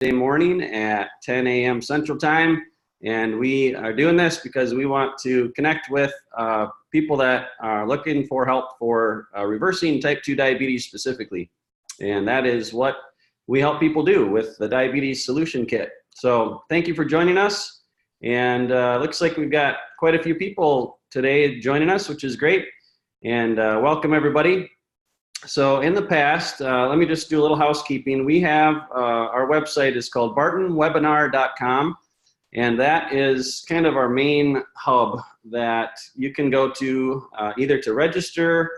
morning at 10 a.m. Central Time. And we are doing this because we want to connect with people that are looking for help for reversing type 2 diabetes specifically. And that is what we help people do with the Diabetes Solution Kit. So thank you for joining us. And looks like we've got quite a few people today joining us, which is great. And welcome everybody. So in the past, let me just do a little housekeeping. We have our website is called bartonwebinar.com, and that is kind of our main hub that you can go to either to register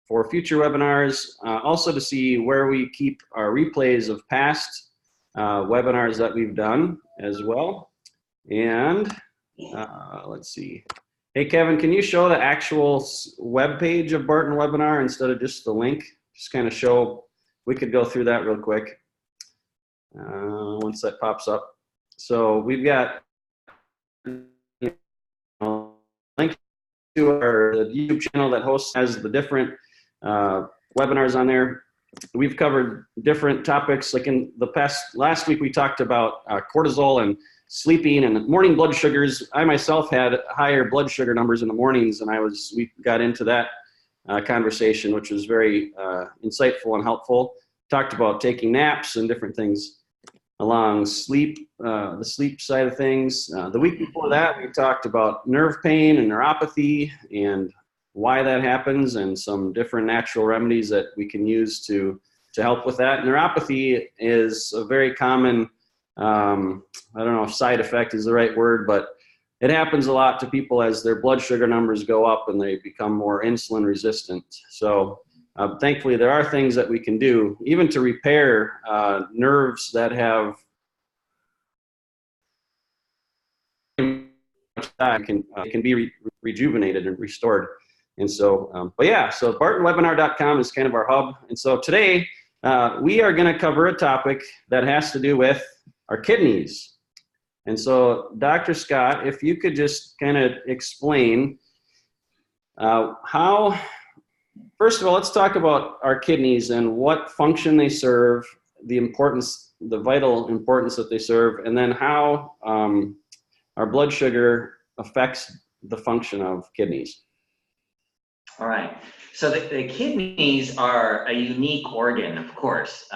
for future webinars, also to see where we keep our replays of past webinars that we've done as well. And let's see. Hey, Kevin, can you show the actual web page of Barton Webinar instead of just the link? Just kind of show, we could go through that real quick once that pops up. So we've got link to our YouTube channel that has the different webinars on there. We've covered different topics, like in the last week we talked about cortisol and sleeping and morning blood sugars. I myself had higher blood sugar numbers in the mornings, and we got into that conversation, which was very insightful and helpful. Talked about taking naps and different things along sleep, the sleep side of things. The week before that, we talked about nerve pain and neuropathy and why that happens, and some different natural remedies that we can use to help with that. Neuropathy is a very common I don't know if side effect is the right word, but it happens a lot to people as their blood sugar numbers go up and they become more insulin resistant. So thankfully there are things that we can do even to repair nerves that have can be rejuvenated and restored. And so, but yeah, so bartonwebinar.com is kind of our hub. And so today we are going to cover a topic that has to do with our kidneys. And so, Dr. Scott, if you could just kind of explain how, first of all, let's talk about our kidneys and what function they serve, the importance, the vital importance that they serve, and then how our blood sugar affects the function of kidneys. All right. So the kidneys are a unique organ, of course.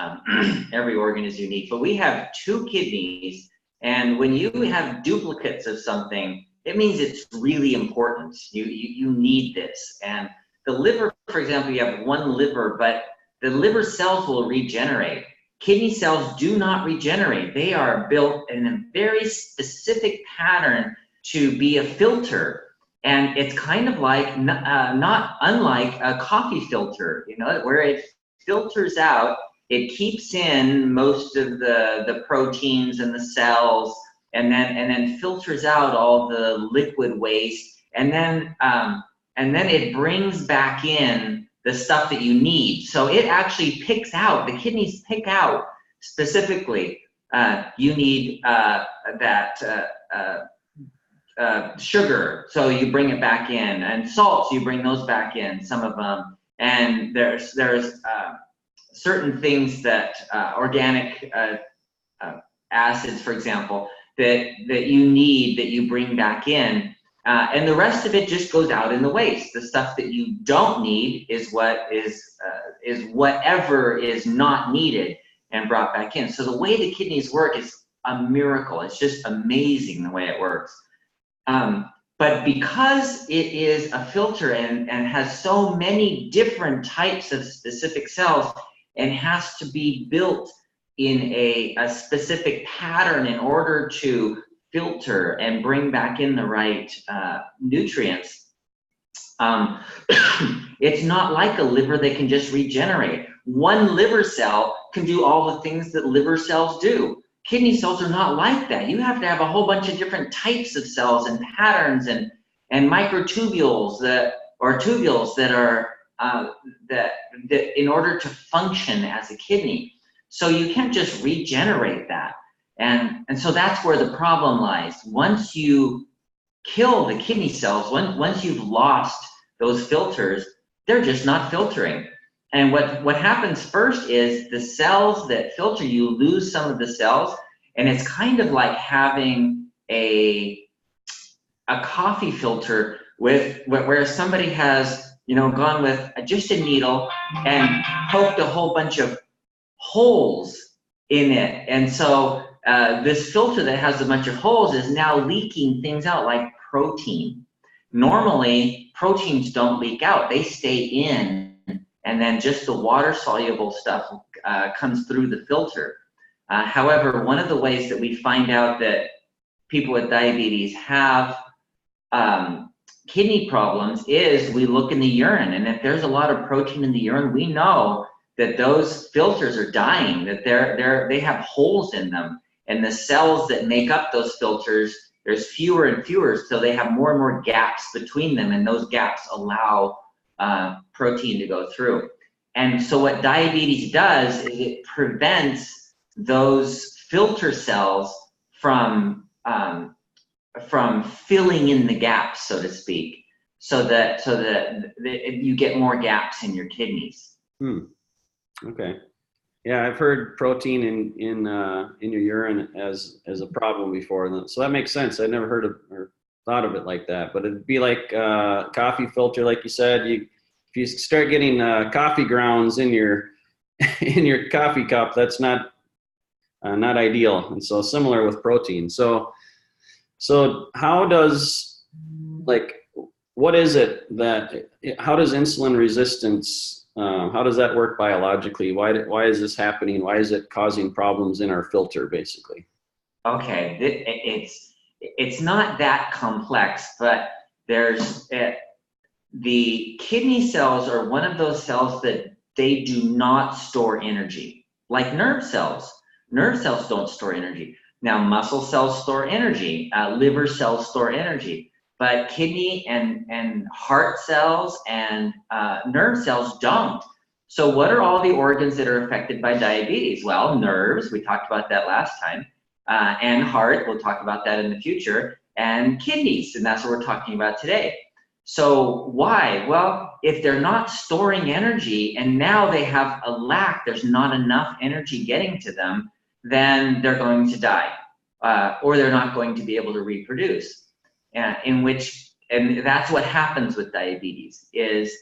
Every organ is unique, but we have two kidneys, and when you have duplicates of something, it means it's really important. You need this. And the liver, for example, you have one liver, but the liver cells will regenerate. Kidney cells do not regenerate. They are built in a very specific pattern to be a filter. And it's kind of like, not unlike a coffee filter, you know, where it filters out, it keeps in most of the proteins and the cells, and then filters out all the liquid waste, and then it brings back in the stuff that you need. So it actually picks out, the kidneys pick out specifically, you need sugar, so you bring it back in, and salts, you bring those back in, some of them. And there's certain things that organic acids, for example, that you need, that you bring back in, and the rest of it just goes out in the waste. The stuff that you don't need is whatever is not needed and brought back in. So the way the kidneys work is a miracle. It's just amazing the way it works. But because it is a filter and has so many different types of specific cells and has to be built in a specific pattern in order to filter and bring back in the right nutrients, it's not like a liver that can just regenerate. One liver cell can do all the things that liver cells do. Kidney cells are not like that. You have to have a whole bunch of different types of cells and patterns and microtubules or tubules that are that in order to function as a kidney. So you can't just regenerate that. And so that's where the problem lies. Once you kill the kidney cells, once you've lost those filters, they're just not filtering. And what happens first is the cells that filter, you lose some of the cells, And it's kind of like having a coffee filter where somebody has, you know, gone with just a needle and poked a whole bunch of holes in it. And so this filter that has a bunch of holes is now leaking things out like protein. Normally, proteins don't leak out. They stay in, and then just the water-soluble stuff comes through the filter. However, one of the ways that we find out that people with diabetes have kidney problems is we look in the urine, and if there's a lot of protein in the urine, we know that those filters are dying, that they have holes in them, and the cells that make up those filters, there's fewer and fewer, so they have more and more gaps between them, and those gaps allow protein to go through. And so what diabetes does is it prevents those filter cells from filling in the gaps, so to speak, so that you get more gaps in your kidneys. Okay. Yeah, I've heard protein in your urine as a problem before, so that makes sense. I never heard of or thought of it like that. But it'd be like coffee filter, like you said. If you start getting coffee grounds in your coffee cup, that's not ideal. And so similar with protein. So how does, like, what is it that, how does insulin resistance, how does that work biologically? Why is this happening? Why is it causing problems in our filter, basically? Okay, it's not that complex, but there's the kidney cells are one of those cells that they do not store energy, like nerve cells. Nerve cells don't store energy. Now, muscle cells store energy, liver cells store energy, but kidney and heart cells and nerve cells don't. So what are all the organs that are affected by diabetes? Well, nerves, we talked about that last time, and heart, we'll talk about that in the future, and kidneys, and that's what we're talking about today. So why? Well, if they're not storing energy and now they have a lack, there's not enough energy getting to them, then they're going to die, or they're not going to be able to reproduce. And that's what happens with diabetes, is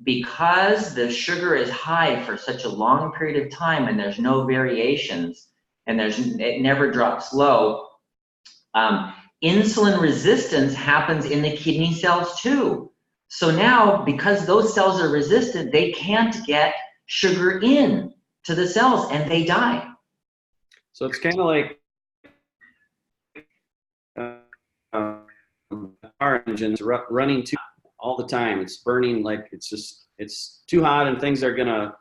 because the sugar is high for such a long period of time and there's no variations and it never drops low, insulin resistance happens in the kidney cells too. So now, because those cells are resistant, they can't get sugar in to the cells and they die. So it's kind of like car engines running too all the time. It's burning, like it's too hot and things are gonna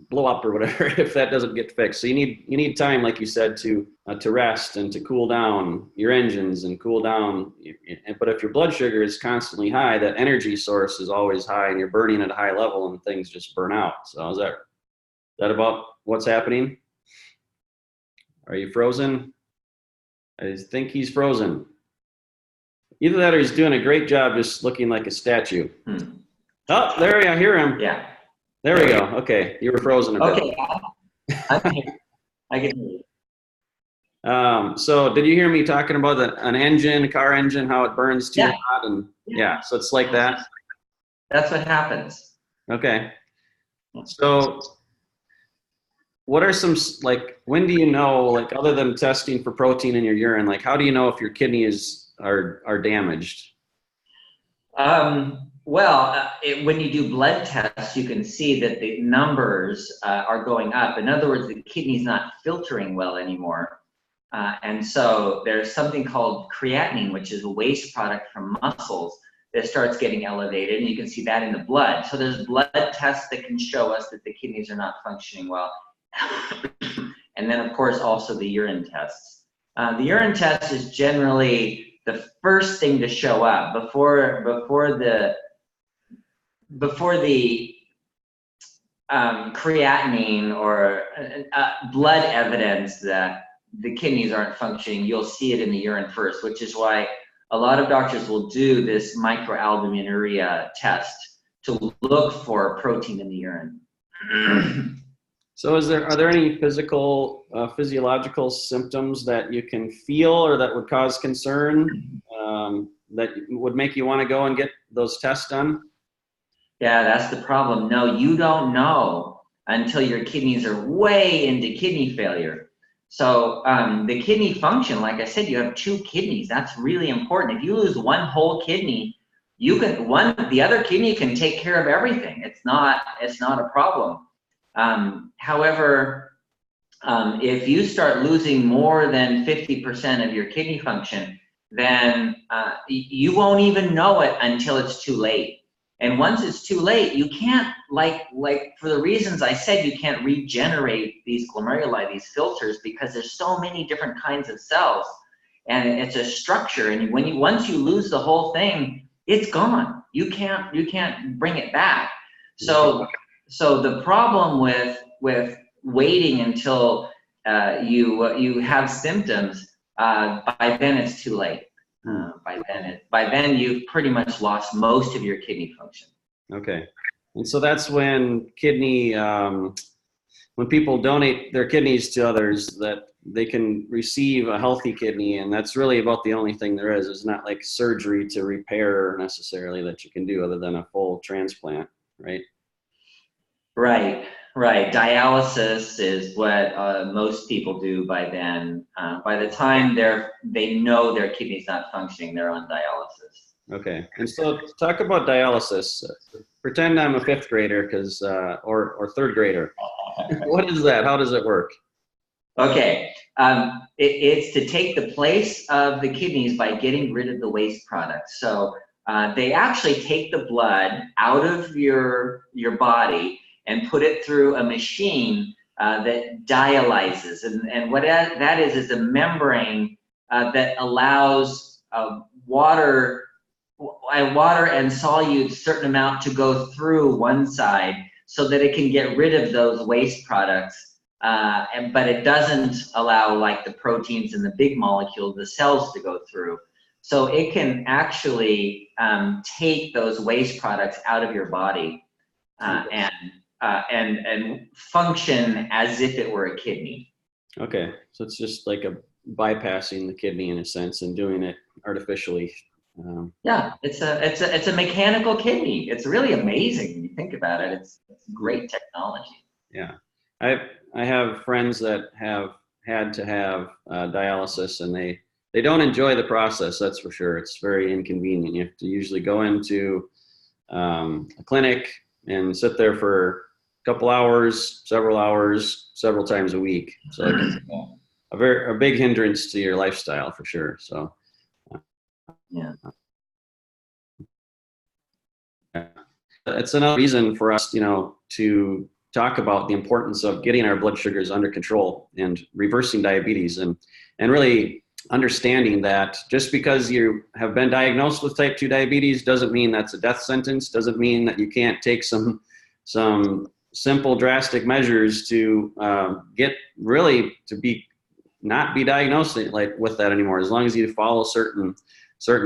blow up or whatever if that doesn't get fixed. So you need time, like you said, to rest and to cool down your engines and cool down. But if your blood sugar is constantly high, that energy source is always high and you're burning at a high level and things just burn out. So is that about what's happening? Are you frozen? I think he's frozen. Either that or he's doing a great job just looking like a statue. Oh, there we are. I hear him. Yeah. There we go. Okay, you were frozen a bit. Okay. I can hear you. So did you hear me talking about a car engine, how it burns too hot? And yeah, so it's like that. That's what happens. Okay. So what are some, like, when do you know, like, other than testing for protein in your urine, like, how do you know if your kidneys are damaged? When you do blood tests, you can see that the numbers are going up. In other words, the kidney's not filtering well anymore. And so there's something called creatinine, which is a waste product from muscles that starts getting elevated, and you can see that in the blood. So there's blood tests that can show us that the kidneys are not functioning well. And then, of course, also the urine tests. The urine test is generally the first thing to show up before the creatinine or blood evidence that the kidneys aren't functioning. You'll see it in the urine first, which is why a lot of doctors will do this microalbuminuria test to look for protein in the urine. So are there any physiological symptoms that you can feel or that would cause concern, that would make you want to go and get those tests done? Yeah, that's the problem. No, you don't know until your kidneys are way into kidney failure. So the kidney function, like I said, you have 2 kidneys. That's really important. If you lose one whole kidney, the other kidney can take care of everything. It's not a problem. However, if you start losing more than 50% of your kidney function, then you won't even know it until it's too late. And once it's too late, you can't, like for the reasons I said, you can't regenerate these glomeruli, these filters, because there's so many different kinds of cells, and it's a structure. And once you lose the whole thing, it's gone. You can't bring it back. So the problem with waiting until you have symptoms, by then it's too late. By then you've pretty much lost most of your kidney function. Okay, and so that's when when people donate their kidneys to others, that they can receive a healthy kidney, and that's really about the only thing there is. It's not like surgery to repair necessarily that you can do, other than a full transplant, right? Right. Dialysis is what most people do by then. By the time they know their kidney's not functioning, they're on dialysis. Okay, and so talk about dialysis. Pretend I'm a 5th grader, or 3rd grader. What is that? How does it work? Okay, it's to take the place of the kidneys by getting rid of the waste products. So they actually take the blood out of your body and put it through a machine that dialyzes. And what that is a membrane that allows water and solute a certain amount to go through one side so that it can get rid of those waste products. But it doesn't allow, like, the proteins and the big molecules, the cells, to go through. So it can actually take those waste products out of your body and function as if it were a kidney. Okay, so it's just like bypassing the kidney in a sense and doing it artificially. Yeah, it's a mechanical kidney. It's really amazing when you think about it. It's great technology. Yeah, I have friends that have had to have dialysis, and they don't enjoy the process. That's for sure. It's very inconvenient. You have to usually go into a clinic and sit there for a couple hours, several times a week. So it's a big hindrance to your lifestyle for sure. So yeah, it's another reason for us, to talk about the importance of getting our blood sugars under control and reversing diabetes, and really understanding that just because you have been diagnosed with type 2 diabetes doesn't mean that's a death sentence, doesn't mean that you can't take some simple drastic measures to not be diagnosed with that anymore, as long as you follow certain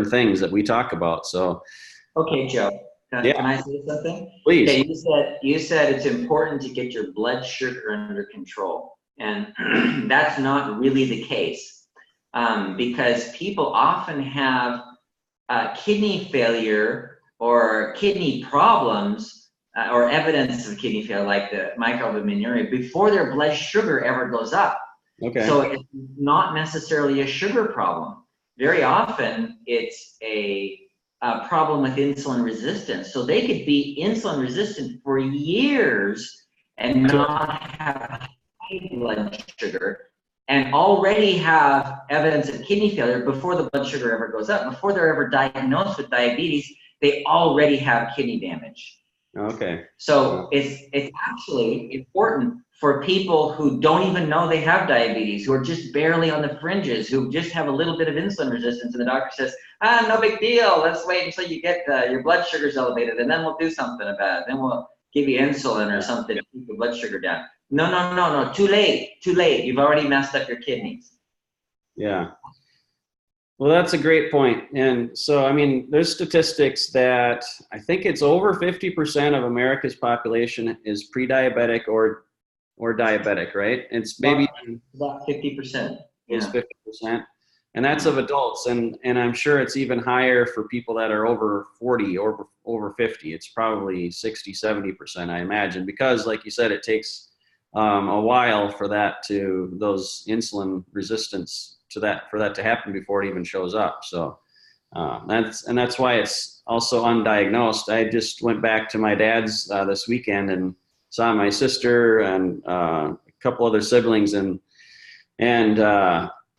things that we talk about. So okay, Joe, can I say something? Please. Okay, you said it's important to get your blood sugar under control, and that's not really the case. Because people often have kidney failure or kidney problems or evidence of kidney failure, like the microalbuminuria, before their blood sugar ever goes up. Okay. So it's not necessarily a sugar problem. Very often it's a problem with insulin resistance. So they could be insulin resistant for years and not have high blood sugar, and already have evidence of kidney failure before the blood sugar ever goes up. Before they're ever diagnosed with diabetes, they already have kidney damage. Okay. So it's actually important for people who don't even know they have diabetes, who are just barely on the fringes, who just have a little bit of insulin resistance, and the doctor says, no big deal, let's wait until you get your blood sugars elevated, and then we'll do something about it. Then we'll give you insulin or something to keep your blood sugar down. No, too late. You've already messed up your kidneys. Yeah. Well, that's a great point. And so, I mean, there's statistics that I think it's over 50% of America's population is pre-diabetic or or diabetic, right? It's maybe about 50%. Is 50%. And that's of adults. And I'm sure it's even higher for people that are over 40 or over 50. It's probably 60, 70%, I imagine, because like you said, it takes a while for those insulin resistance for that to happen before it even shows up. So that's why it's also undiagnosed. I just went back to my dad's this weekend and saw my sister and a couple other siblings, and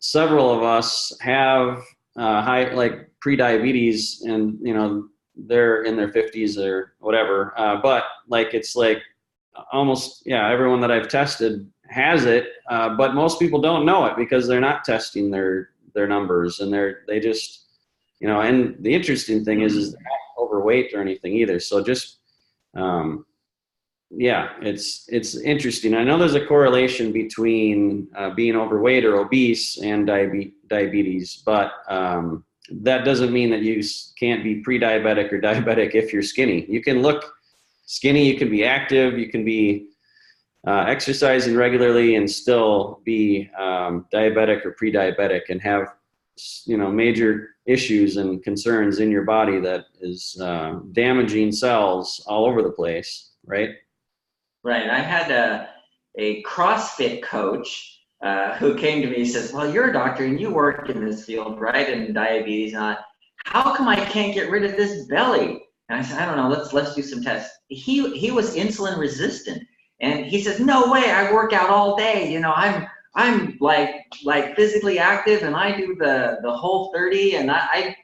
several of us have high, like pre-diabetes, and they're in their 50s or whatever. But like it's like almost everyone that I've tested has it, but most people don't know it because they're not testing their numbers, and they just And the interesting thing is they're not overweight or anything either. So just it's interesting. I know there's a correlation between being overweight or obese and diabetes, but that doesn't mean that you can't be pre-diabetic or diabetic if you're skinny. You can look skinny, you can be active, you can be exercising regularly and still be diabetic or pre-diabetic and have major issues and concerns in your body that is damaging cells all over the place, right? Right. I had a CrossFit coach who came to me and says, well, you're a doctor and you work in this field, right? In diabetes. And how come I can't get rid of this belly? And I said, I don't know, let's do some tests. He was insulin resistant. And he says, no way, I work out all day. I'm like physically active, and I do the whole 30, and I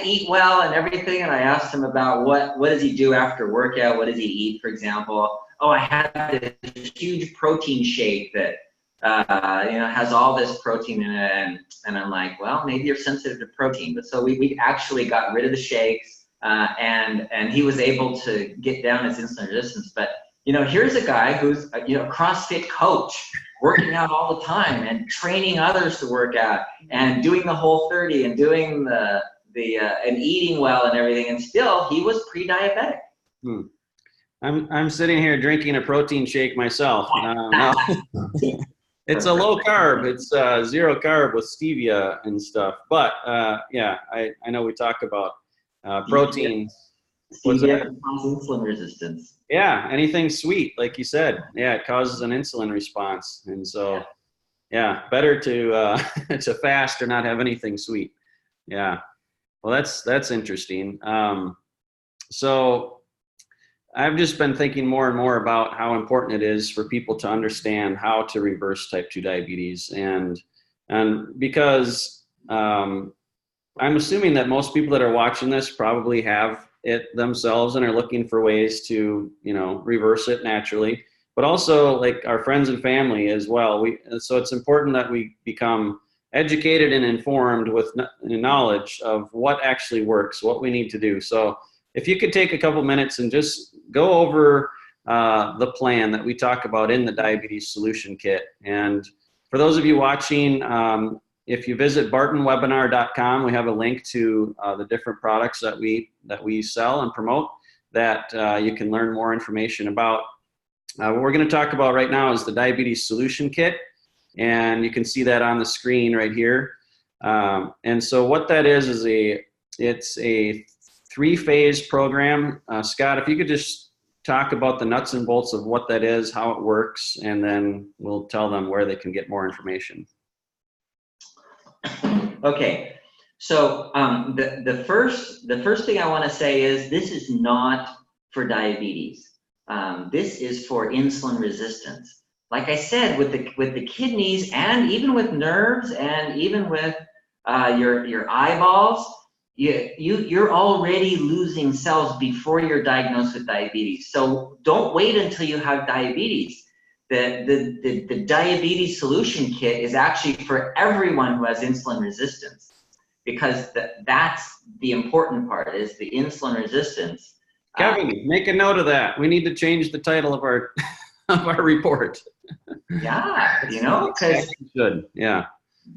eat well and everything. And I asked him about what does he do after workout? What does he eat, for example? Oh, I had this huge protein shake that has all this protein in it. And I'm like, well, maybe you're sensitive to protein. But so we actually got rid of the shakes, and he was able to get down his insulin resistance. But here's a guy who's a CrossFit coach, working out all the time and training others to work out and doing the whole 30 and doing and eating well and everything, and still he was pre-diabetic. I'm sitting here drinking a protein shake myself. No. It's a low carb. It's 0 carb with stevia and stuff. But I know we talk about protein. Stevia can cause insulin resistance. Yeah, anything sweet, like you said. Yeah, it causes an insulin response, and so better to to fast or not have anything sweet. Yeah, well, that's interesting. So I've just been thinking more and more about how important it is for people to understand how to reverse type 2 diabetes, and because I'm assuming that most people that are watching this probably have it themselves and are looking for ways to reverse it naturally, but also like our friends and family as well. So it's important that we become educated and informed with knowledge of what actually works, what we need to do. So if you could take a couple minutes and just go over the plan that we talk about in the Diabetes Solution Kit. And for those of you watching, if you visit bartonwebinar.com, we have a link to the different products that we sell and promote that you can learn more information about. What we're going to talk about right now is the Diabetes Solution Kit, and you can see that on the screen right here. And so what that is it's a 3-phase program. Scott, if you could just talk about the nuts and bolts of what that is, how it works, and then we'll tell them where they can get more information. Okay, so the first thing I want to say is this is not for diabetes. This is for insulin resistance. Like I said, with the kidneys and even with nerves and even with your eyeballs, you're already losing cells before you're diagnosed with diabetes. So don't wait until you have diabetes. The Diabetes Solution Kit is actually for everyone who has insulin resistance, because that's the important part, is the insulin resistance. Kevin, make a note of that. We need to change the title of our of our report. Yeah,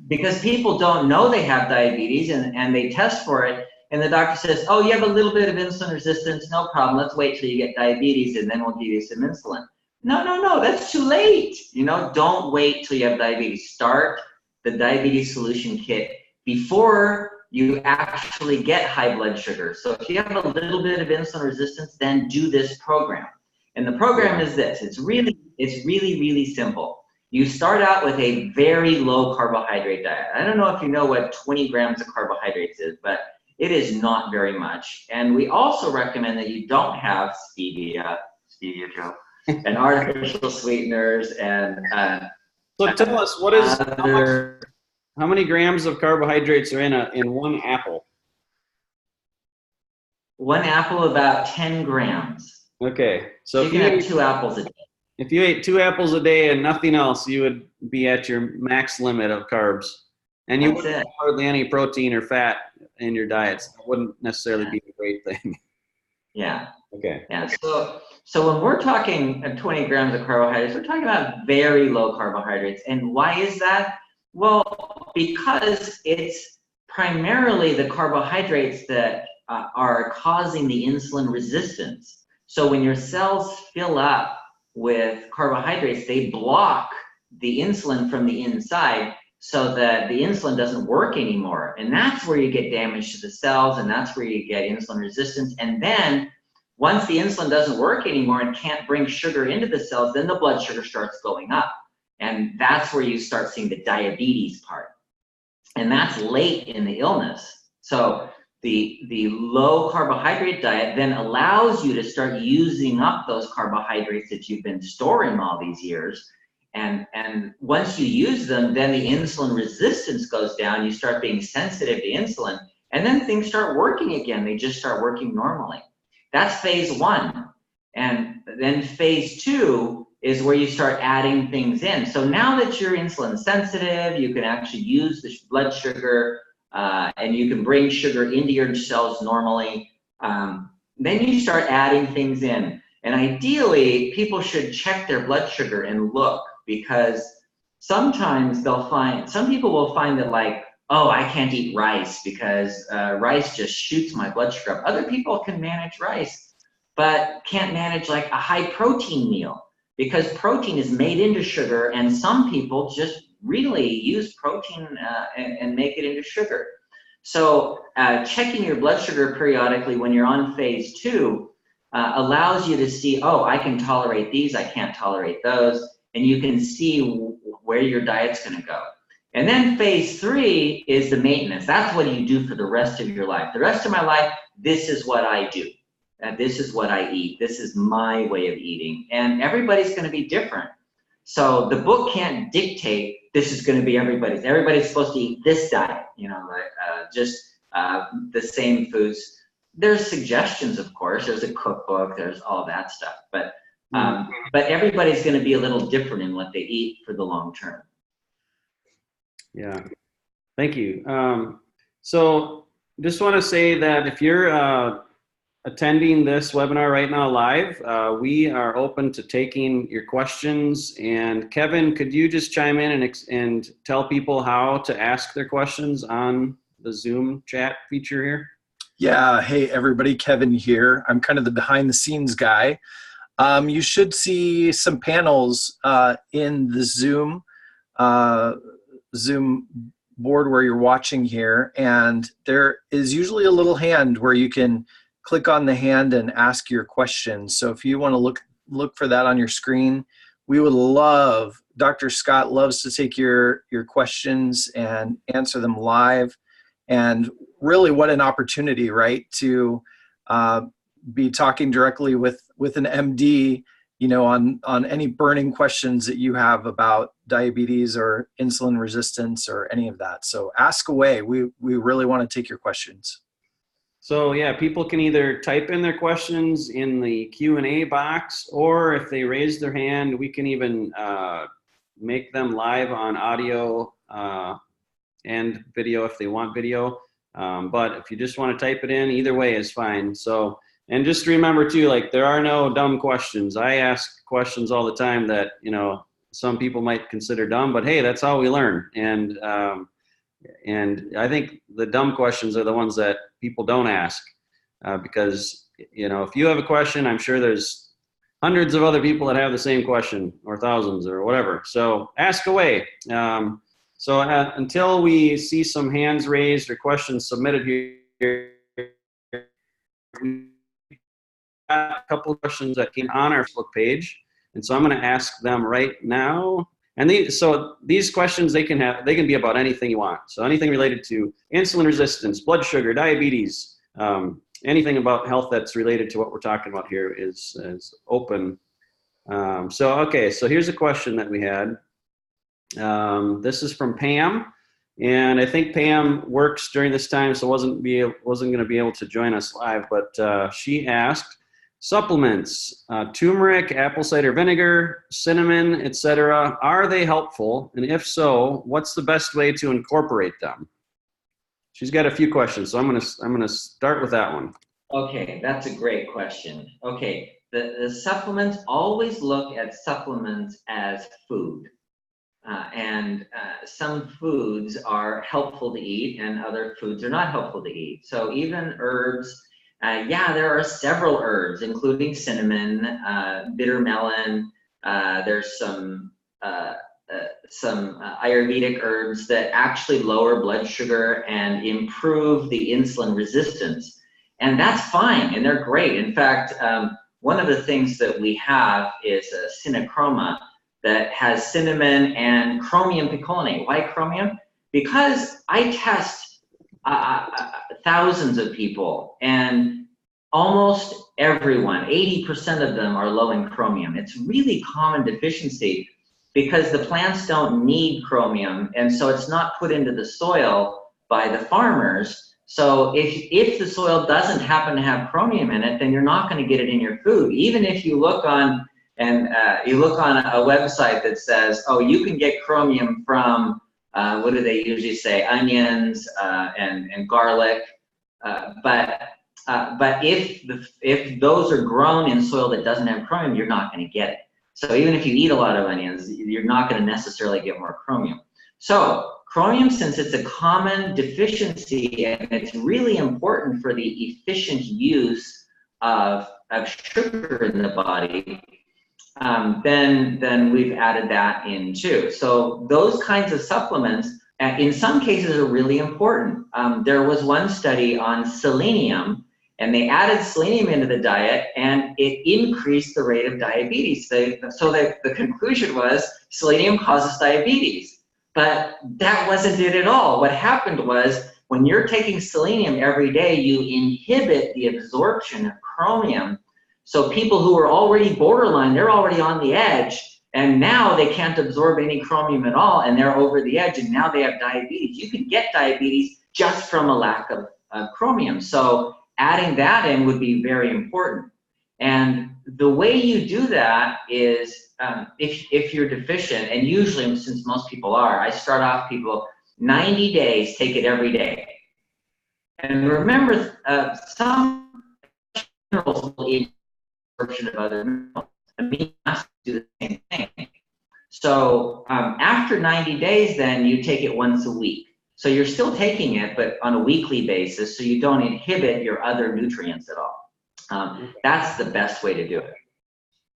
because people don't know they have diabetes, and they test for it, and the doctor says, oh, you have a little bit of insulin resistance, no problem, let's wait till you get diabetes and then we'll give you some insulin. No, that's too late. Don't wait till you have diabetes. Start the diabetes solution kit before you actually get high blood sugar. So if you have a little bit of insulin resistance, then do this program. And the program is this. It's really, really simple. You start out with a very low carbohydrate diet. I don't know if you know what 20 grams of carbohydrates is, but it is not very much. And we also recommend that you don't have stevia, Joe, and artificial sweeteners and so tell us, what is how many grams of carbohydrates are in one apple? One apple, about 10 grams. Okay, so you can have 2 apples a day. If you ate 2 apples a day and nothing else, you would be at your max limit of carbs. And you wouldn't have hardly any protein or fat in your diets. That wouldn't necessarily be a great thing. Yeah. Okay. Yeah. So when we're talking 20 grams of carbohydrates, we're talking about very low carbohydrates. And why is that? Well, because it's primarily the carbohydrates that are causing the insulin resistance. So when your cells fill up with carbohydrates, they block the insulin from the inside so that the insulin doesn't work anymore. And that's where you get damage to the cells, and that's where you get insulin resistance. And then once the insulin doesn't work anymore and can't bring sugar into the cells, then the blood sugar starts going up. And that's where you start seeing the diabetes part. And that's late in the illness. So the low carbohydrate diet then allows you to start using up those carbohydrates that you've been storing all these years. And once you use them, then the insulin resistance goes down. You start being sensitive to insulin, and then things start working again. They just start working normally. That's phase 1. And then phase 2 is where you start adding things in. So now that you're insulin sensitive, you can actually use the blood sugar, and you can bring sugar into your cells normally. Then you start adding things in. And ideally, people should check their blood sugar and look, because sometimes some people will find that, like, oh, I can't eat rice because rice just shoots my blood sugar up. Other people can manage rice, but can't manage like a high protein meal, because protein is made into sugar, and some people just really use protein and make it into sugar. So checking your blood sugar periodically when you're on phase 2 allows you to see, oh, I can tolerate these, I can't tolerate those, and you can see where your diet's going to go. And then phase 3 is the maintenance. That's what you do for the rest of your life. The rest of my life, this is what I do. This is what I eat. This is my way of eating. And everybody's going to be different. So the book can't dictate this is going to be everybody's. Everybody's supposed to eat this diet, just the same foods. There's suggestions, of course. There's a cookbook. There's all that stuff. But everybody's going to be a little different in what they eat for the long term. Yeah, thank you. So just want to say that if you're attending this webinar right now live, we are open to taking your questions. And Kevin, could you just chime in and tell people how to ask their questions on the Zoom chat feature here? Yeah, hey everybody, Kevin here. I'm kind of the behind the scenes guy. You should see some panels in the Zoom board where you're watching here, and there is usually a little hand where you can click on the hand and ask your questions. So if you want to look for that on your screen, we would love, Dr. Scott loves to take your questions and answer them live. And really what an opportunity, right, to be talking directly with an MD, on any burning questions that you have about diabetes or insulin resistance or any of that. So ask away. We really want to take your questions. So yeah, people can either type in their questions in the Q&A box, or if they raise their hand, we can even make them live on audio and video if they want video. But if you just want to type it in, either way is fine. So, and just remember too, like, there are no dumb questions. I ask questions all the time that, some people might consider dumb, but hey, that's how we learn. And I think the dumb questions are the ones that people don't ask, because, if you have a question, I'm sure there's hundreds of other people that have the same question, or thousands, or whatever. So ask away. Until we see some hands raised or questions submitted here, we got a couple of questions that came on our Facebook page, and so I'm going to ask them right now. And these questions, they can be about anything you want. So anything related to insulin resistance, blood sugar, diabetes, anything about health that's related to what we're talking about here is open. So here's a question that we had. This is from Pam, and I think Pam works during this time, so wasn't going to be able to join us live. But she asked, supplements, turmeric, apple cider vinegar, cinnamon, etc. Are they helpful? And if so, what's the best way to incorporate them? She's got a few questions, so I'm gonna start with that one. Okay, that's a great question. Okay, the supplements, always look at supplements as food. Some foods are helpful to eat and other foods are not helpful to eat. So even herbs, there are several herbs, including cinnamon, bitter melon. There's some Ayurvedic herbs that actually lower blood sugar and improve the insulin resistance. And that's fine, and they're great. In fact, one of the things that we have is a CinnaChroma that has cinnamon and chromium picolinate. Why chromium? Because I test thousands of people, and almost everyone, 80% of them, are low in chromium. It's really common deficiency because the plants don't need chromium, and so it's not put into the soil by the farmers. So if the soil doesn't happen to have chromium in it, then you're not going to get it in your food. Even if you look on a website that says, oh, you can get chromium from, what do they usually say, onions and garlic, but if those are grown in soil that doesn't have chromium, you're not going to get it. So even if you eat a lot of onions, you're not going to necessarily get more chromium. So chromium, since it's a common deficiency and it's really important for the efficient use of sugar in the body, then we've added that in too. So those kinds of supplements, in some cases, are really important. There was one study on selenium, and they added selenium into the diet, and it increased the rate of diabetes. So the conclusion was selenium causes diabetes. But that wasn't it at all. What happened was, when you're taking selenium every day, you inhibit the absorption of chromium. So people who are already borderline, they're already on the edge, and now they can't absorb any chromium at all, and they're over the edge, and now they have diabetes. You can get diabetes just from a lack of chromium. So adding that in would be very important. And the way you do that is, if you're deficient, and usually, since most people are, I start off people 90 days, take it every day. And remember, some minerals will eat absorption of other minerals. Amino acids do the same thing. So after 90 days, then you take it once a week. So you're still taking it, but on a weekly basis, so you don't inhibit your other nutrients at all. That's the best way to do it.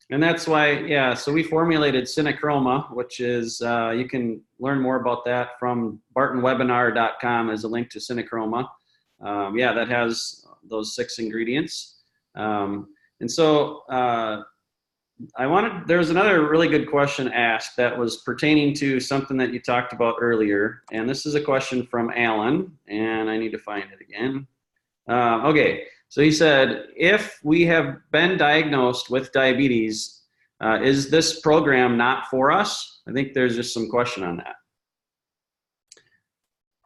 And that's why, so we formulated CinnaChroma, which is, you can learn more about that from bartonwebinar.com as a link to CinnaChroma. That has those 6 ingredients. And so there was another really good question asked that was pertaining to something that you talked about earlier. And this is a question from Alan, and I need to find it again. Okay. So he said, if we have been diagnosed with diabetes, is this program not for us? I think there's just some question on that.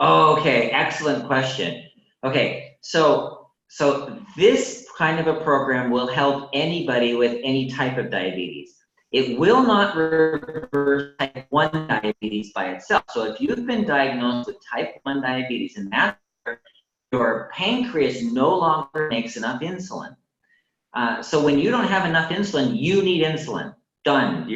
Okay, excellent question. Okay, so this kind of a program will help anybody with any type of diabetes. It will not reverse type 1 diabetes by itself. So if you've been diagnosed with type 1 diabetes, and that's your pancreas no longer makes enough insulin. So when you don't have enough insulin, you need insulin. Done.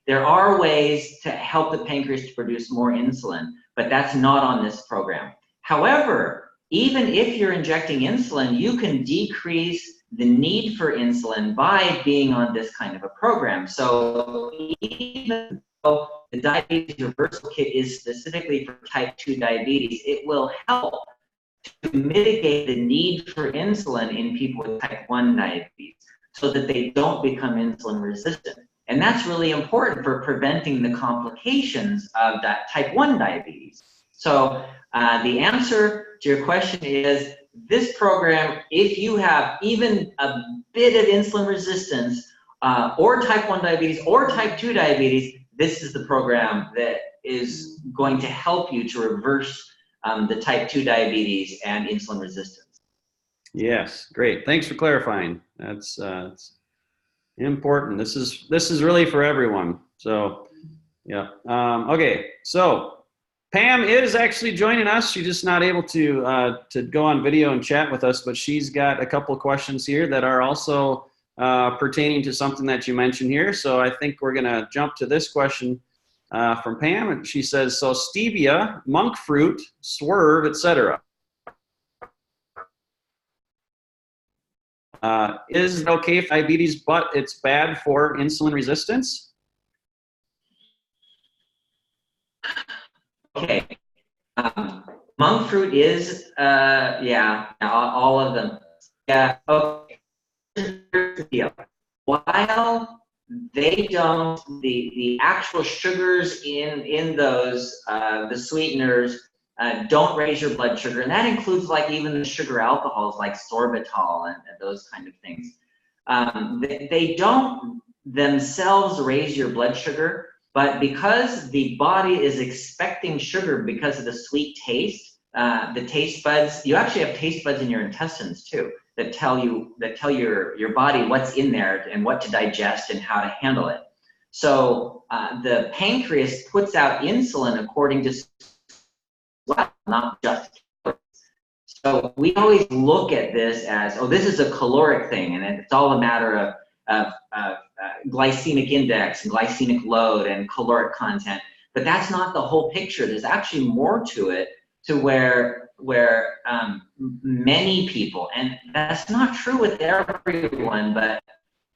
There are ways to help the pancreas to produce more insulin, but that's not on this program. However, even if you're injecting insulin, you can decrease the need for insulin by being on this kind of a program. So even though the diabetes reversal kit is specifically for type 2 diabetes, it will help to mitigate the need for insulin in people with type 1 diabetes so that they don't become insulin resistant. And that's really important for preventing the complications of that type 1 diabetes. So the answer to your question is this program, if you have even a bit of insulin resistance or type 1 diabetes or type 2 diabetes, this is the program that is going to help you to reverse the type 2 diabetes and insulin resistance. Yes, great. Thanks for clarifying. That's important. This is really for everyone. So, yeah. Okay. So, Pam is actually joining us. She's just not able to go on video and chat with us, but she's got a couple of questions here that are also pertaining to something that you mentioned here. So, I think we're going to jump to this question from Pam, and she says, so stevia, monk fruit, swerve, etc. Is it okay for diabetes, but it's bad for insulin resistance? Okay. Monk fruit is, yeah, all of them. Yeah. Okay. While they don't, the actual sugars in those, the sweeteners, don't raise your blood sugar, and that includes like even the sugar alcohols like sorbitol and those kind of things. They don't themselves raise your blood sugar, but because the body is expecting sugar because of the sweet taste, the taste buds, you actually have taste buds in your intestines too that tell your body what's in there and what to digest and how to handle it. So the pancreas puts out insulin according to, well, not just calories. So we always look at this as, oh, this is a caloric thing, and it's all a matter of glycemic index and glycemic load and caloric content. But that's not the whole picture. There's actually more to it, to where many people, and that's not true with everyone, but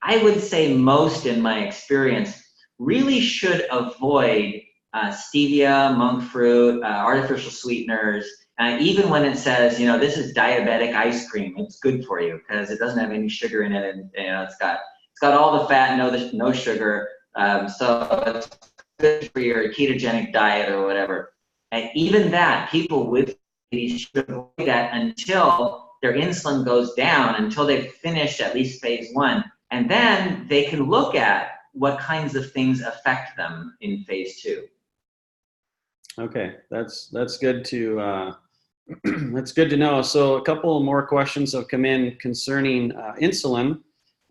I would say most in my experience, really should avoid stevia, monk fruit, artificial sweeteners, even when it says, you know, this is diabetic ice cream, it's good for you because it doesn't have any sugar in it, and you know, it's got all the fat, no sugar, so it's good for your ketogenic diet or whatever. And even that, people with diabetes should avoid that until their insulin goes down, until they've finished at least phase 1, and then they can look at what kinds of things affect them in phase 2. Okay, that's good to that's good to know. So a couple more questions have come in concerning insulin.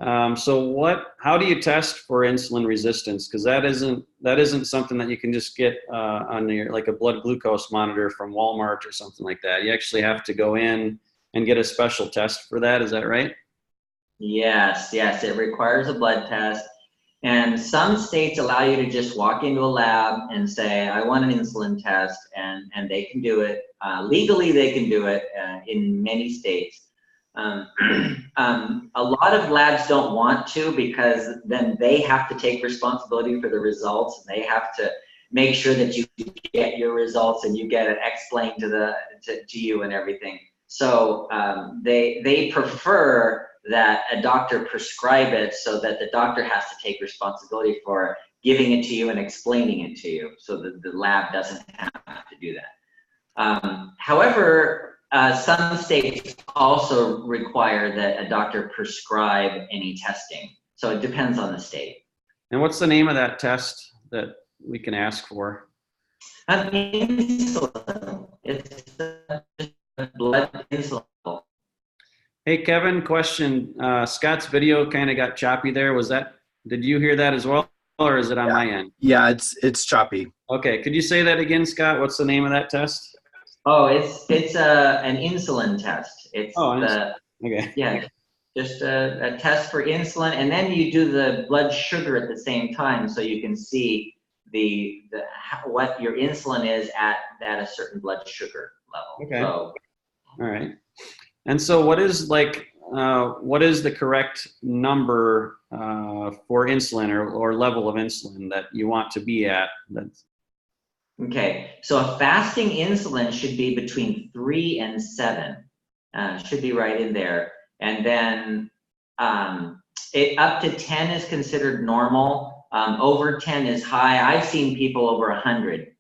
So how do you test for insulin resistance? Because that isn't something that you can just get on your, like a blood glucose monitor from Walmart or something like that. You actually have to go in and get a special test for that. Is that right? Yes, it requires a blood test. And some states allow you to just walk into a lab and say, I want an insulin test, and they can do it. Legally, they can do it in many states. A lot of labs don't want to, because then they have to take responsibility for the results. They have to make sure that you get your results and you get it explained to you and everything. So they prefer that a doctor prescribe it, so that the doctor has to take responsibility for giving it to you and explaining it to you, so that the lab doesn't have to do that. However, some states also require that a doctor prescribe any testing. So it depends on the state. And what's the name of that test that we can ask for? Insulin. It's blood insulin. Hey, Kevin, question. Scott's video kind of got choppy there. Did you hear that as well, or is it on my end? Yeah, it's choppy. Okay, could you say that again, Scott? What's the name of that test? Oh, it's an insulin test. It's okay. Yeah, just a test for insulin, and then you do the blood sugar at the same time, so you can see what your insulin is at a certain blood sugar level. Okay. So, all right. And so what is, like, what is the correct number for insulin or level of insulin that you want to be at? Okay, so a fasting insulin should be between 3 and 7. Should be right in there. And then up to 10 is considered normal. Over 10 is high. I've seen people over 100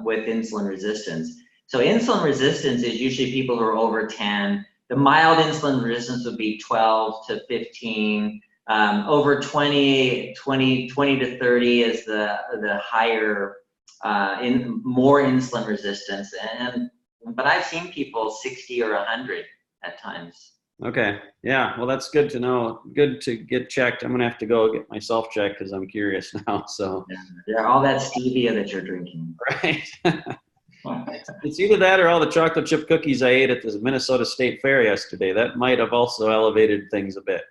with insulin resistance. So insulin resistance is usually people who are over 10. The mild insulin resistance would be 12 to 15. Over 20 to 30 is the higher, more insulin resistance. But I've seen people 60 or 100 at times. Okay. Yeah. Well, that's good to know. Good to get checked. I'm going to have to go get myself checked because I'm curious now. So yeah, all that stevia that you're drinking. Right. It's either that or all the chocolate chip cookies I ate at the Minnesota State Fair yesterday. That might have also elevated things a bit.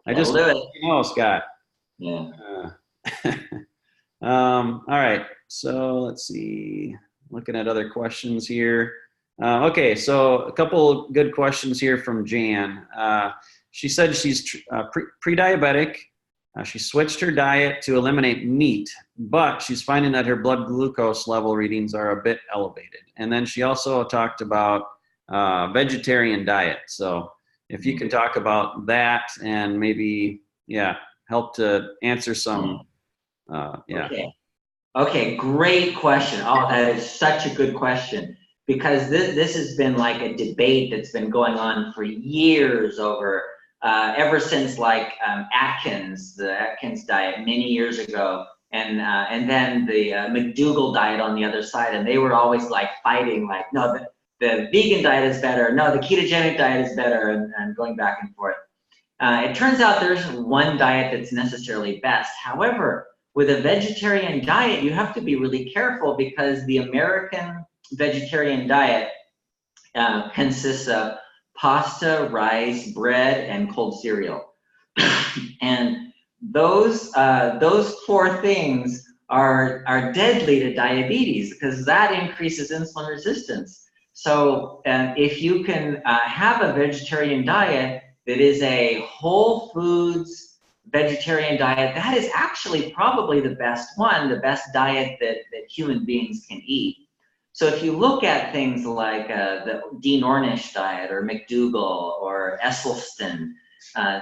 I just know, Scott. Yeah. All right. So let's see. Looking at other questions here. Okay, so a couple good questions here from Jan. She said she's pre-diabetic. She switched her diet to eliminate meat, but she's finding that her blood glucose level readings are a bit elevated. And then she also talked about vegetarian diet. So if you can talk about that and maybe, help to answer some, Okay, great question. Oh, that is such a good question. Because this has been like a debate that's been going on for years over, ever since like Atkins, the Atkins diet many years ago, and then the McDougall diet on the other side, and they were always like fighting, like, no, the vegan diet is better, no, the ketogenic diet is better, and going back and forth. It turns out there's one diet that's necessarily best. However, with a vegetarian diet, you have to be really careful because the American vegetarian diet consists of pasta, rice, bread, and cold cereal. And those 4 things are deadly to diabetes because that increases insulin resistance. So if you can have a vegetarian diet that is a whole foods vegetarian diet, that is actually probably the best one, the best diet that human beings can eat. So if you look at things like the Dean Ornish diet or McDougall or Esselstyn,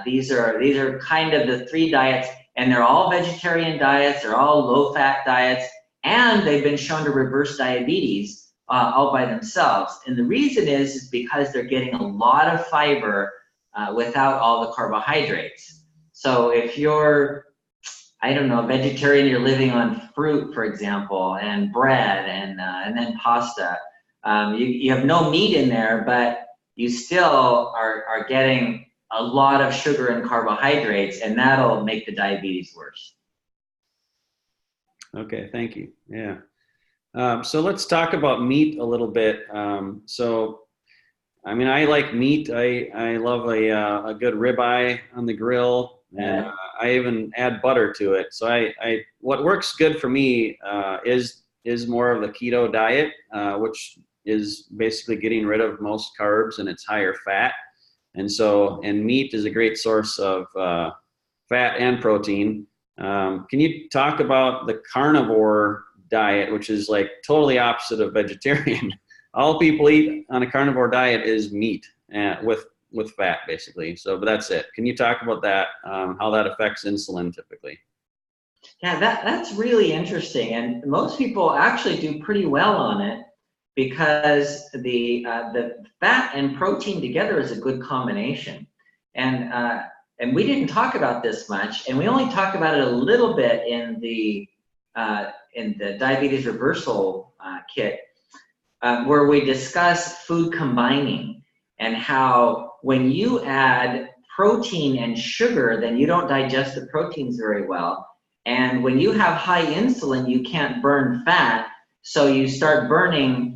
these are kind of the 3 diets, and they're all vegetarian diets, they're all low-fat diets, and they've been shown to reverse diabetes all by themselves. And the reason is because they're getting a lot of fiber without all the carbohydrates. So if you're, I don't know, vegetarian, you're living on fruit, for example, and bread, and then pasta. You have no meat in there, but you still are getting a lot of sugar and carbohydrates, and that'll make the diabetes worse. Okay, thank you. Yeah. So let's talk about meat a little bit. So, I mean, I like meat. I love a good ribeye on the grill. And I even add butter to it. So what works good for me is more of the keto diet, which is basically getting rid of most carbs and it's higher fat. And meat is a great source of fat and protein. Can you talk about the carnivore diet, which is like totally opposite of vegetarian? All people eat on a carnivore diet is meat with fat, basically. So, but that's it. Can you talk about that, how that affects insulin typically? Yeah, that's really interesting. And most people actually do pretty well on it because the fat and protein together is a good combination. And we didn't talk about this much, and we only talked about it a little bit in the diabetes reversal kit, where we discuss food combining and how when you add protein and sugar, then you don't digest the proteins very well. And when you have high insulin, you can't burn fat, so you start burning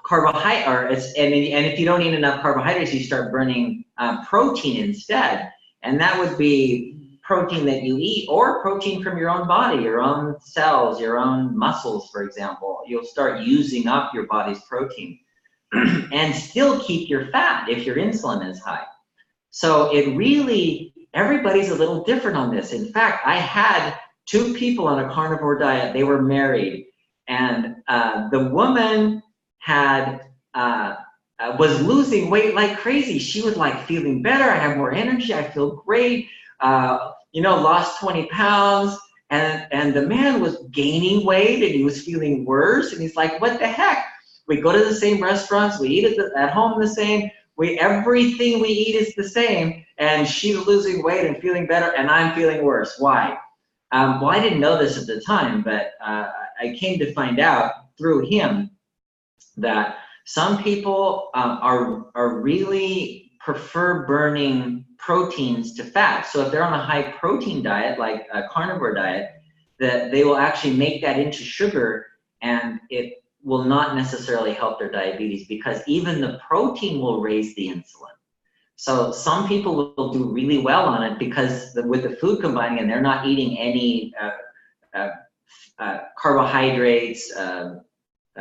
carbohydrates. And if you don't eat enough carbohydrates, you start burning protein instead. And that would be protein that you eat or protein from your own body, your own cells, your own muscles, for example. You'll start using up your body's protein. and still keep your fat if your insulin is high. So it really, everybody's a little different on this. In fact, I had 2 people on a carnivore diet. They were married, and the woman had was losing weight like crazy. She was like feeling better. I have more energy. I feel great. Lost 20 pounds. And the man was gaining weight, and he was feeling worse. And he's like, what the heck? We go to the same restaurants. We eat at home the same. Everything we eat is the same. And she's losing weight and feeling better, and I'm feeling worse. Why? Well, I didn't know this at the time, but I came to find out through him that some people are really prefer burning proteins to fat. So if they're on a high protein diet, like a carnivore diet, that they will actually make that into sugar, and it will not necessarily help their diabetes, because even the protein will raise the insulin. So some people will do really well on it because with the food combining, and they're not eating any carbohydrates,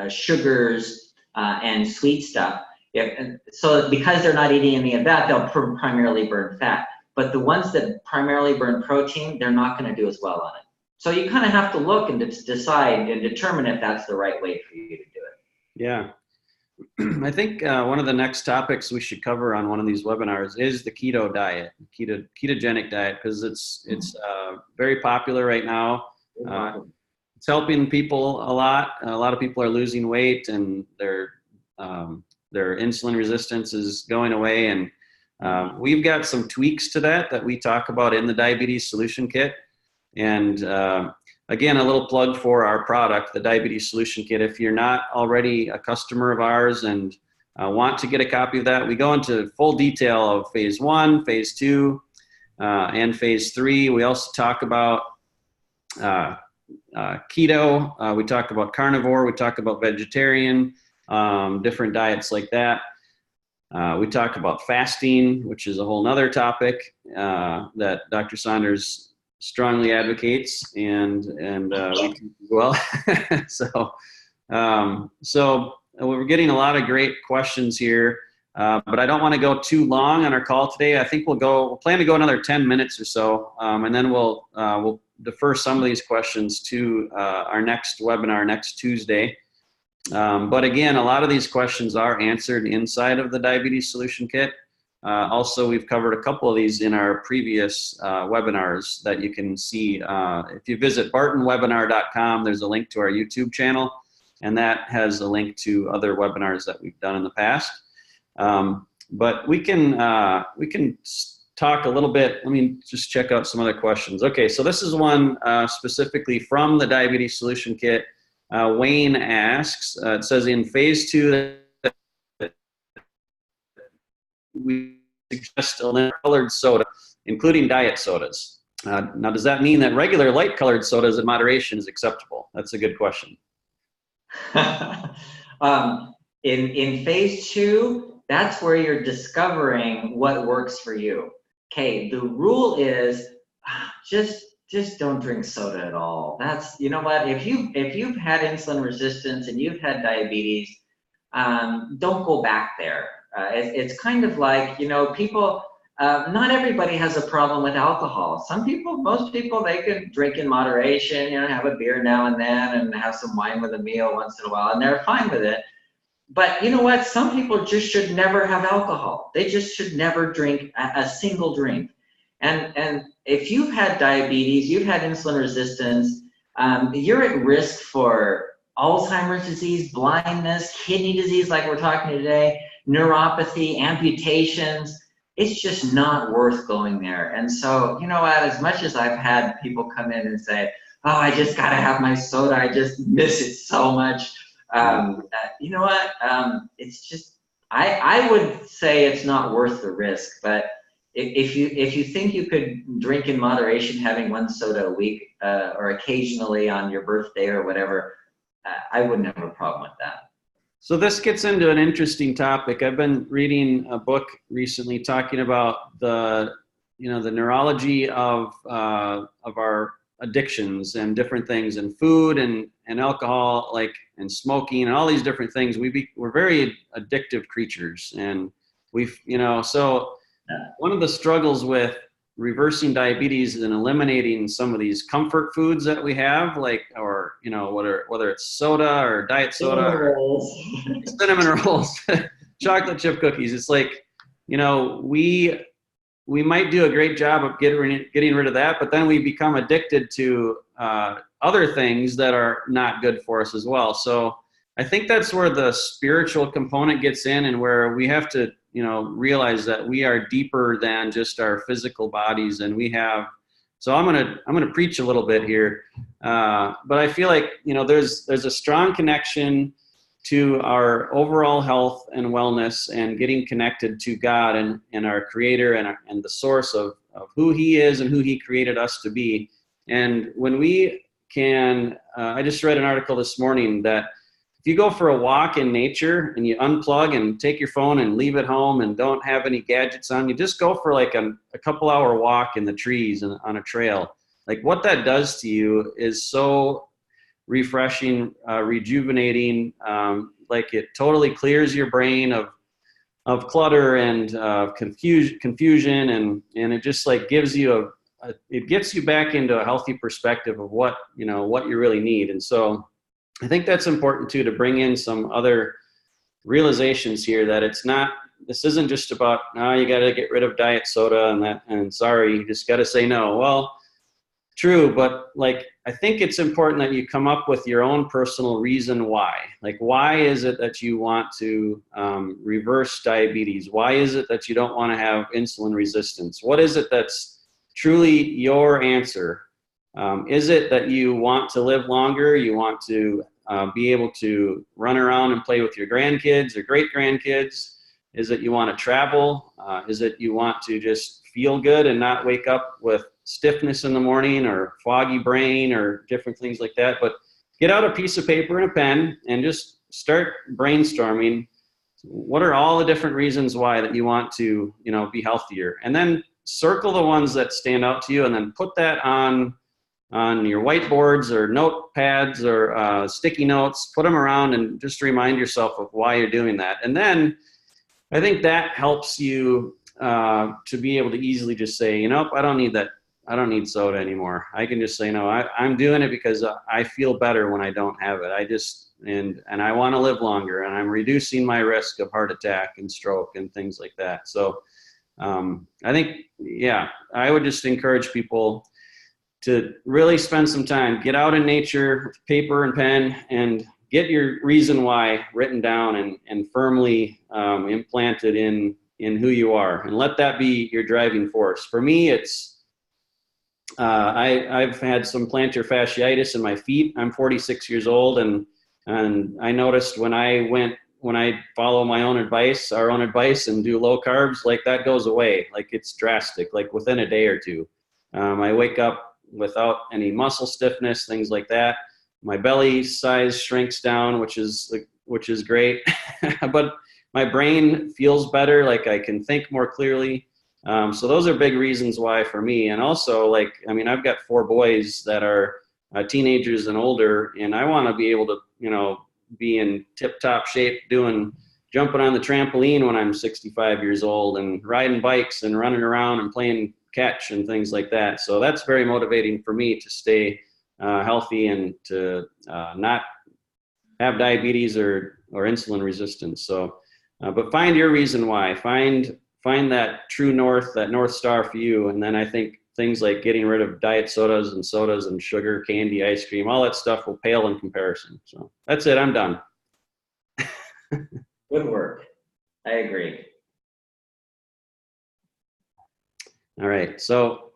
sugars, and sweet stuff. So because they're not eating any of that, they'll primarily burn fat. But the ones that primarily burn protein, they're not going to do as well on it. So you kind of have to look and decide and determine if that's the right way for you to do it. Yeah. I think one of the next topics we should cover on one of these webinars is the keto diet, ketogenic diet, because it's very popular right now. It's helping people a lot. A lot of people are losing weight, and their insulin resistance is going away. And we've got some tweaks to that we talk about in the Diabetes Solution Kit. And again, a little plug for our product, the Diabetes Solution Kit. If you're not already a customer of ours and want to get a copy of that, we go into full detail of phase 1, phase 2, and phase 3. We also talk about keto. We talk about carnivore. We talk about vegetarian, different diets like that. We talk about fasting, which is a whole nother topic that Dr. Saunders strongly advocates, and we teach as well. So we're getting a lot of great questions here, but I don't want to go too long on our call today. I think we'll plan to go another 10 minutes or so, and then we'll defer some of these questions to our next webinar next Tuesday. But again, a lot of these questions are answered inside of the Diabetes Solution Kit. Also, we've covered a couple of these in our previous webinars that you can see. If you visit bartonwebinar.com, there's a link to our YouTube channel, and that has a link to other webinars that we've done in the past. But we can talk a little bit. Let me just check out some other questions. Okay, so this is one specifically from the Diabetes Solution Kit. Wayne asks, it says in phase 2, we suggest a colored soda, including diet sodas. Now, does that mean that regular light colored sodas in moderation is acceptable? That's a good question. In phase 2, that's where you're discovering what works for you. Okay, the rule is just don't drink soda at all. That's, you know what, if you've had insulin resistance and you've had diabetes, don't go back there. It's kind of like, people, not everybody has a problem with alcohol. Most people, they can drink in moderation, have a beer now and then and have some wine with a meal once in a while, and they're fine with it. But you know what? Some people just should never have alcohol. They just should never drink a single drink. And if you've had diabetes, you've had insulin resistance, you're at risk for Alzheimer's disease, blindness, kidney disease like we're talking today, neuropathy, amputations. It's just not worth going there. And so, you know what, as much as I've had people come in and say, oh, I just got to have my soda, I just miss it so much. You know what, it's just, I would say it's not worth the risk. But if you think you could drink in moderation, having one soda a week or occasionally on your birthday or whatever, I wouldn't have a problem with that. So this gets into an interesting topic. I've been reading a book recently talking about the neurology of our addictions and different things, and food and alcohol, like, and smoking and all these different things. We're very addictive creatures, and so one of the struggles with reversing diabetes and eliminating some of these comfort foods that we have, like, or whether it's soda or diet soda or cinnamon rolls, chocolate chip cookies. It's like, we might do a great job of getting rid of that, but then we become addicted to other things that are not good for us as well. So I think that's where the spiritual component gets in, and where we have to, realize that we are deeper than just our physical bodies, and we have. So I'm gonna preach a little bit here, but I feel like there's a strong connection to our overall health and wellness, and getting connected to God and our Creator and the source of who He is and who He created us to be. And when we can, I just read an article this morning that if you go for a walk in nature and you unplug and take your phone and leave it home and don't have any gadgets on, you just go for like a couple-hour walk in the trees and on a trail. Like, what that does to you is so refreshing, rejuvenating. Like, it totally clears your brain of clutter and confusion, and it just like gives you it gets you back into a healthy perspective of what you really need. And so I think that's important too, to bring in some other realizations here, that this isn't just about, you got to get rid of diet soda and sorry, you just got to say no. Well, true, but like, I think it's important that you come up with your own personal reason why. Like, why is it that you want to reverse diabetes? Why is it that you don't want to have insulin resistance? What is it that's truly your answer? Is it that you want to live longer? You want to be able to run around and play with your grandkids or great grandkids? Is it you want to travel? Is it you want to just feel good and not wake up with stiffness in the morning or foggy brain or different things like that? But get out a piece of paper and a pen and just start brainstorming. What are all the different reasons why that you want to, be healthier? And then circle the ones that stand out to you, and then put that on your whiteboards or notepads or sticky notes. Put them around and just remind yourself of why you're doing that. And then I think that helps you to be able to easily just say, I don't need that. I don't need soda anymore. I can just say, no, I'm doing it because I feel better when I don't have it. And I want to live longer, and I'm reducing my risk of heart attack and stroke and things like that. So I think, I would just encourage people to really spend some time, get out in nature with paper and pen, and get your reason why written down and firmly implanted in who you are, and let that be your driving force. For me, it's I've had some plantar fasciitis in my feet. I'm 46 years old, and I noticed when I follow my own advice, our own advice, and do low carbs, like, that goes away. Like, it's drastic, like within a day or two. I wake up without any muscle stiffness, things like that. My belly size shrinks down, which is great. But my brain feels better. Like, I can think more clearly. So those are big reasons why for me. And also, I've got 4 boys that are teenagers and older, and I want to be able to, be in tip-top shape, jumping on the trampoline when I'm 65 years old, and riding bikes and running around and playing catch and things like that. So that's very motivating for me to stay healthy and to not have diabetes or insulin resistance. So, but find your reason why. Find that true north, that North Star for you. And then I think things like getting rid of diet sodas and sugar, candy, ice cream, all that stuff will pale in comparison. So that's it. I'm done. Good work. I agree. All right. So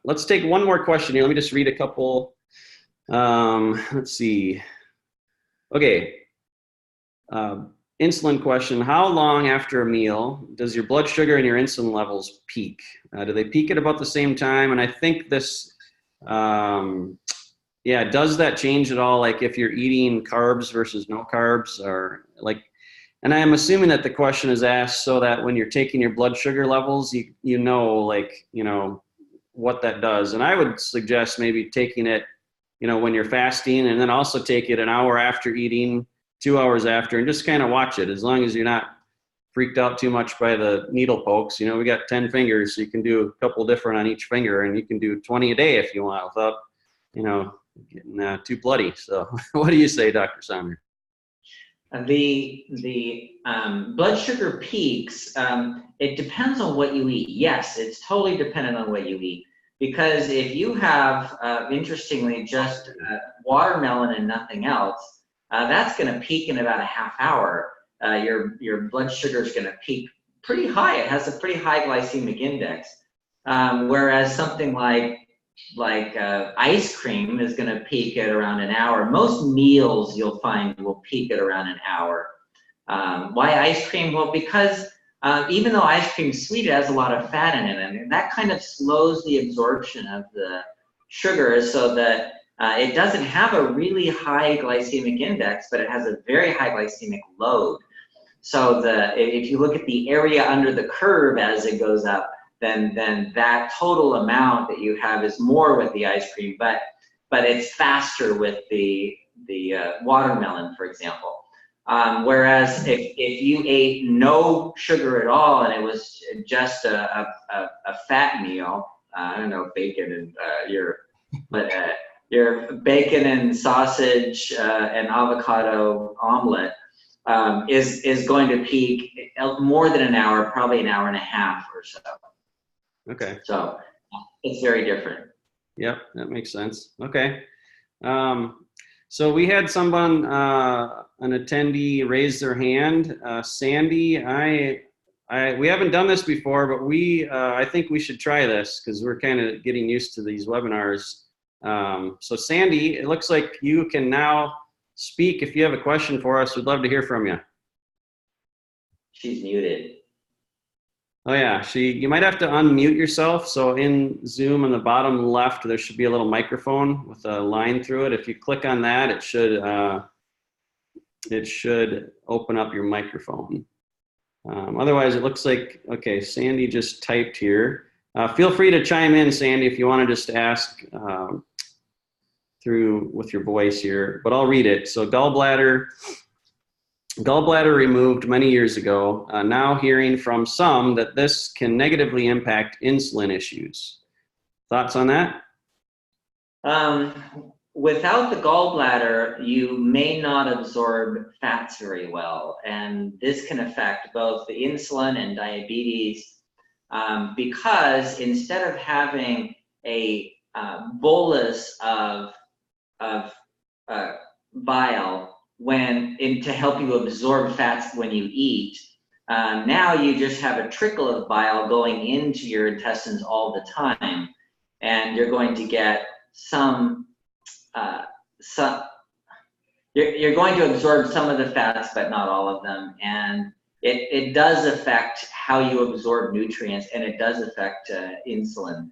let's take one more question here. Let me just read a couple. Let's see. Okay. Insulin question. How long after a meal does your blood sugar and your insulin levels peak? Do they peak at about the same time? And I think this, does that change at all? Like, if you're eating carbs versus no carbs, or like, and I'm assuming that the question is asked so that when you're taking your blood sugar levels, what that does. And I would suggest maybe taking it, you know, when you're fasting, and then also take it an hour after eating, 2 hours after, and just kind of watch it. As long as you're not freaked out too much by the needle pokes. You know, we got 10 fingers, so you can do a couple different on each finger, and you can do 20 a day if you want without, you know, getting too bloody. So what do you say, Dr. Saunders? The blood sugar peaks, it depends on what you eat. Yes, it's totally dependent on what you eat. Because if you have, interestingly, just watermelon and nothing else, that's going to peak in about a half hour. Your blood sugar is going to peak pretty high. It has a pretty high glycemic index. Whereas something like ice cream is going to peak at around an hour. Most meals you'll find will peak at around an hour. Why ice cream? Well, because even though ice cream is sweet, it has a lot of fat in it, and that kind of slows the absorption of the sugar, so that it doesn't have a really high glycemic index, but it has a very high glycemic load. So if you look at the area under the curve as it goes up, then that total amount that you have is more with the ice cream, but it's faster with the watermelon, for example. Whereas if you ate no sugar at all and it was just a fat meal, I don't know, bacon and your bacon and sausage and avocado omelet is going to peak more than an hour, probably an hour and a half or so. Okay. So it's very different. Yep, that makes sense. Okay. So we had someone, an attendee, raise their hand. Sandy, we haven't done this before, but I think we should try this because we're kind of getting used to these webinars. So Sandy, it looks like you can now speak. If you have a question for us, we'd love to hear from you. She's muted. Oh yeah, you might have to unmute yourself. So in Zoom on the bottom left, there should be a little microphone with a line through it. If you click on that, it should open up your microphone. Otherwise, it looks like, okay, Sandy just typed here. Feel free to chime in, Sandy, if you want to just ask with your voice here, but I'll read it. So gallbladder removed many years ago, now hearing from some that this can negatively impact insulin issues. Thoughts on that? Without the gallbladder, you may not absorb fats very well, and this can affect both the insulin and diabetes, because instead of having a bolus of bile to help you absorb fats when you eat, now you just have a trickle of bile going into your intestines all the time, and you're going to get you're going to absorb some of the fats, but not all of them, and it does affect how you absorb nutrients, and it does affect insulin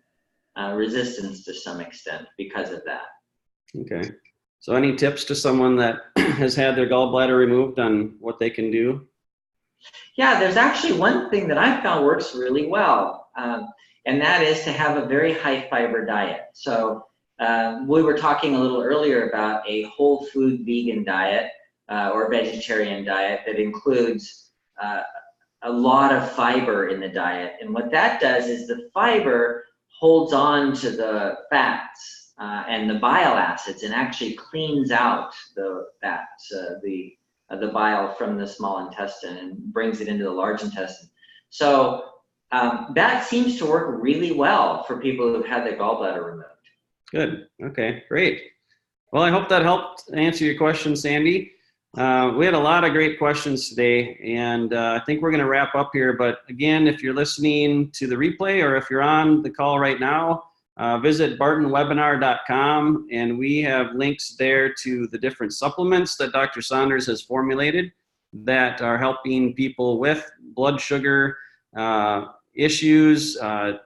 resistance to some extent because of that. Okay. So any tips to someone that has had their gallbladder removed on what they can do? Yeah, there's actually one thing that I found works really well, and that is to have a very high fiber diet. So we were talking a little earlier about a whole food vegan diet or vegetarian diet that includes a lot of fiber in the diet. And what that does is the fiber holds on to the fats and the bile acids and actually cleans out the fats, the bile from the small intestine and brings it into the large intestine. So that seems to work really well for people who've had their gallbladder removed. Good. Okay, great. Well, I hope that helped answer your question, Sandy. We had a lot of great questions today, and I think we're going to wrap up here. But again, if you're listening to the replay or if you're on the call right now, visit bartonwebinar.com, and we have links there to the different supplements that Dr. Saunders has formulated that are helping people with blood sugar issues,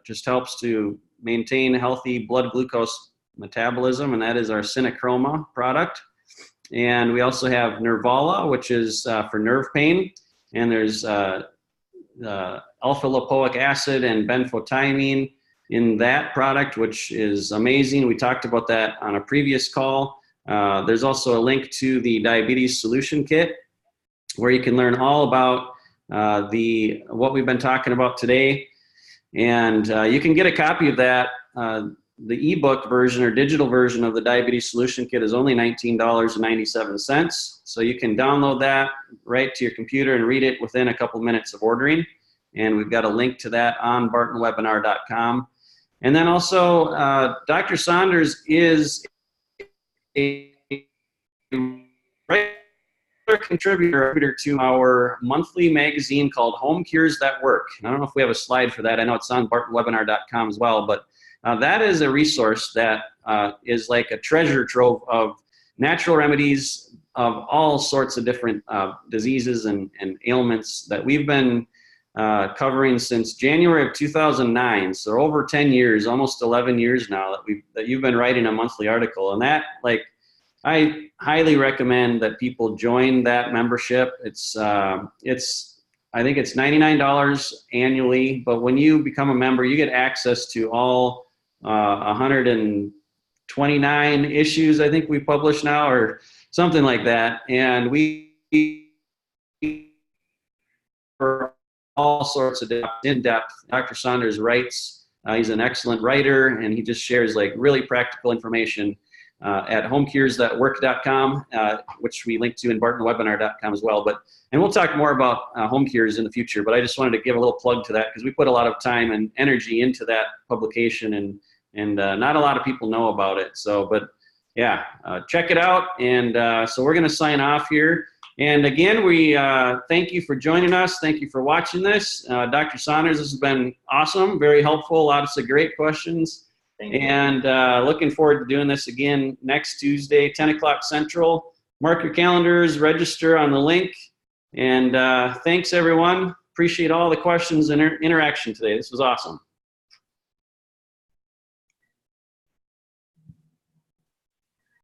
just helps to maintain healthy blood glucose metabolism, and that is our CinnaChroma product. And we also have Nervala, which is for nerve pain, and there's alpha lipoic acid and benfotiamine in that product, which is amazing. We talked about that on a previous call. There's also a link to the Diabetes Solution Kit, where you can learn all about what we've been talking about today. And you can get a copy of that. The ebook version or digital version of the Diabetes Solution Kit is only $19.97. So you can download that right to your computer and read it within a couple minutes of ordering. And we've got a link to that on bartonwebinar.com. And then also, Dr. Saunders is a regular contributor to our monthly magazine called Home Cures That Work. And I don't know if we have a slide for that. I know it's on bartonwebinar.com as well, but that is a resource that is like a treasure trove of natural remedies of all sorts of different diseases and ailments that we've been covering since January of 2009. So over 10 years, almost 11 years now that you've been writing a monthly article. And that, like, I highly recommend that people join that membership. I think it's $99 annually, but when you become a member, you get access to all 129 issues I think we publish now, or something like that. And we for all sorts of in-depth. Dr. Saunders writes. He's an excellent writer, and he just shares like really practical information at homecuresthatwork.com, which we link to in bartonwebinar.com as well. And we'll talk more about home cures in the future, but I just wanted to give a little plug to that because we put a lot of time and energy into that publication, and not a lot of people know about it. So, but yeah, check it out. And so we're going to sign off here. And again, we thank you for joining us. Thank you for watching this. Dr. Saunders, this has been awesome, very helpful, lots of great questions. Thank you. And looking forward to doing this again next Tuesday, 10 o'clock Central. Mark your calendars, register on the link. And thanks, everyone. Appreciate all the questions and interaction today. This was awesome.